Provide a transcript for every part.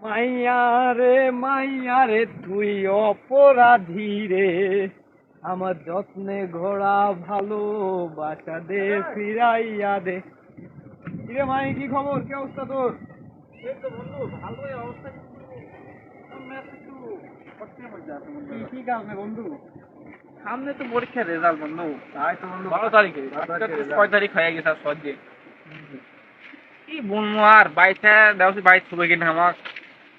মাইয়া রে তুই অপরাধী রে, আমার যত্নে ঘোড়া ভালো বাসা দে ফিরাইয়া দে। কিরে মাই, কি খবর, কি অবস্থা তোর? এই তো বন্ধু, ভালোই অবস্থা, কিন্তু আমার একটু কষ্টের মধ্যে আছে বন্ধু। কি কারণে বন্ধু? সামনে তো পরীক্ষার রেজাল্ট বন্ধু। তাই তো বন্ধু, 12 তারিখে, আজকে তো 6 তারিখ হয়ে গেছে আর 6 দিন। কি বলবো আর, বাইশে দেওয়া বাইশ হবে কিনা আমার।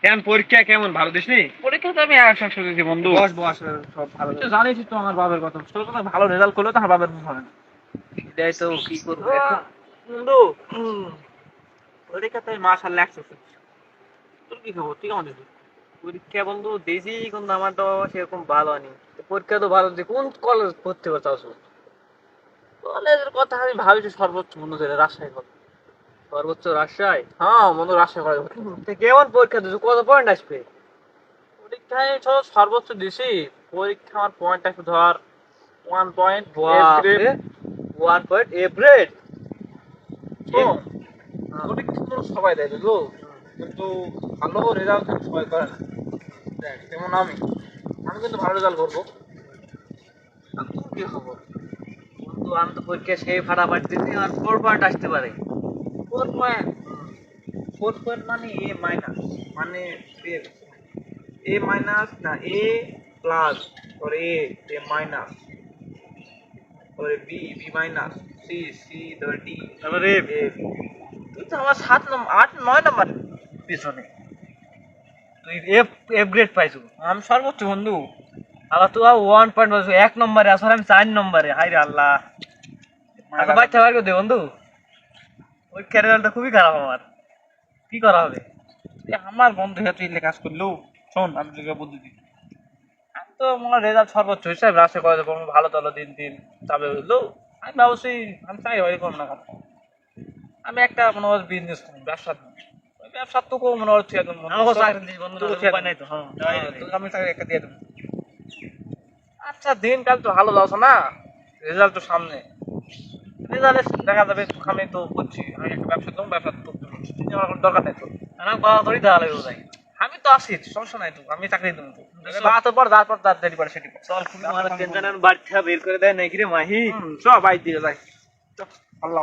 কেমন পরীক্ষা, কেমন ভালো দিসনি? পরীক্ষা তো আমি একশো দিয়েছি বন্ধু। বস বস, সব ভালো। তুই তো জানিস তো আমার বাবার কথা, তোর কথা ভালো রেজাল্ট করলে তো আমার বাবার মুখ হয় না। এটাই তো, কি করবো এখন? বন্ধু পরীক্ষাতে মাশাআল্লাহ 100। তোর কি খবর, তুই কেমন দিছিস? পরীক্ষা বন্ধু দিয়েছি, কিন্তু আমার তো সেরকম ভালো হয়নি। পরীক্ষা তো ভালো দিই, কোন কলেজ ভর্তি করতে আসো? কলেজের কথা আমি ভাবিছি সর্বোচ্চ বন্ধু যেটা রাজশাহী কলেজ। সর্বোচ্চ রাজশাহী? হ্যাঁ বন্ধু, রাজশাহী কলেজ ভর্তি করবো। তো কেমন পরীক্ষা দিচ্ছ, কত পয়েন্ট আসবে? পরীক্ষায় সর্বোচ্চ দিছি। পরীক্ষা আমার পয়েন্ট আসবে ধর 1 পয়েন্ট। বাপরে, 1 পয়েন্ট এভারেজ? পরীক্ষা তো সবাই দেয় বুঝলো, কিন্তু ভালো রেজাল্ট কিন্তু সবাই করে না। দেখ যেমন আমি আমি কিন্তু ভালো রেজাল্ট করবো। আর তোর কি খবর? বন্ধু আমি তো পরীক্ষা সেই ফাটাফাটি দিচ্ছি, আমার 4 পয়েন্ট আসতে পারে। 4 পয়েন্ট? 4 পয়েন্ট মানে এ মাইনাস, মানে এ মাইনাস না, এ প্লাস, और ए माइनस, और बी माइनस, सी ধর ডি, তারপরে তুই তো আমার 7 নম্বর 8 9 নম্বর পিছনে। তুই এফ এফ গ্রেড পাইছো? আমি সর্বোচ্চ বন্ধু। আবার তুই 1 পয়েন্ট পাইছো, 1 নম্বরে আসলে আমি 4 নম্বরে। হাই রে আল্লাহ, আচ্ছা বাচ্চা বার করে দে বন্ধু। পরীক্ষার রেজাল্টটা খুবই খারাপ আমার, কি করা হবে? আমার বন্ধু হয়ে তুই কাজ করলো। শোন আমি তোকে বুদ্ধি দিই। আমি তো মনে রেজাল্ট সর্বোচ্চ হিসাবে রাশে করে দেবো, ভালো চলো দিন দিন যাবে বুঝলো। আমি ভাবছি আমি চাই হয় করবো না কাজ। আমি একটা মনে হয় বিজনেস করবো, ব্যবসা করবো। ওই ব্যবসা তো মনে হচ্ছে একদম আমাকে চাকরি দিস বন্ধু, তোকে উপায় নাই তো। হ্যাঁ, তোকে আমি চাকরি একটা দিয়ে দেবো। আচ্ছা দিনকাল তো ভালো যাচ্ছে না, রেজাল্ট তো সামনে। রেজাল্টে দেখা যাবে আমি তো করছি, আমি একটা ব্যবসা করবো, ব্যবসা তো আমার কোনো দরকার নেই তো। আমার বাবা তোরই দেওয়া লাগবে ভাই। আমি তো আছি, সমস্যা নাই তো, আমি চাকরি দেবো তো। তো পর তারপর তার দেরি করে সেটি চল, খুবই আমার টেনশন, বাড়ি থেকে বের করে দেয় নাকি রে মাহি। সব বাইর দিয়ে যায়। আল্লাহ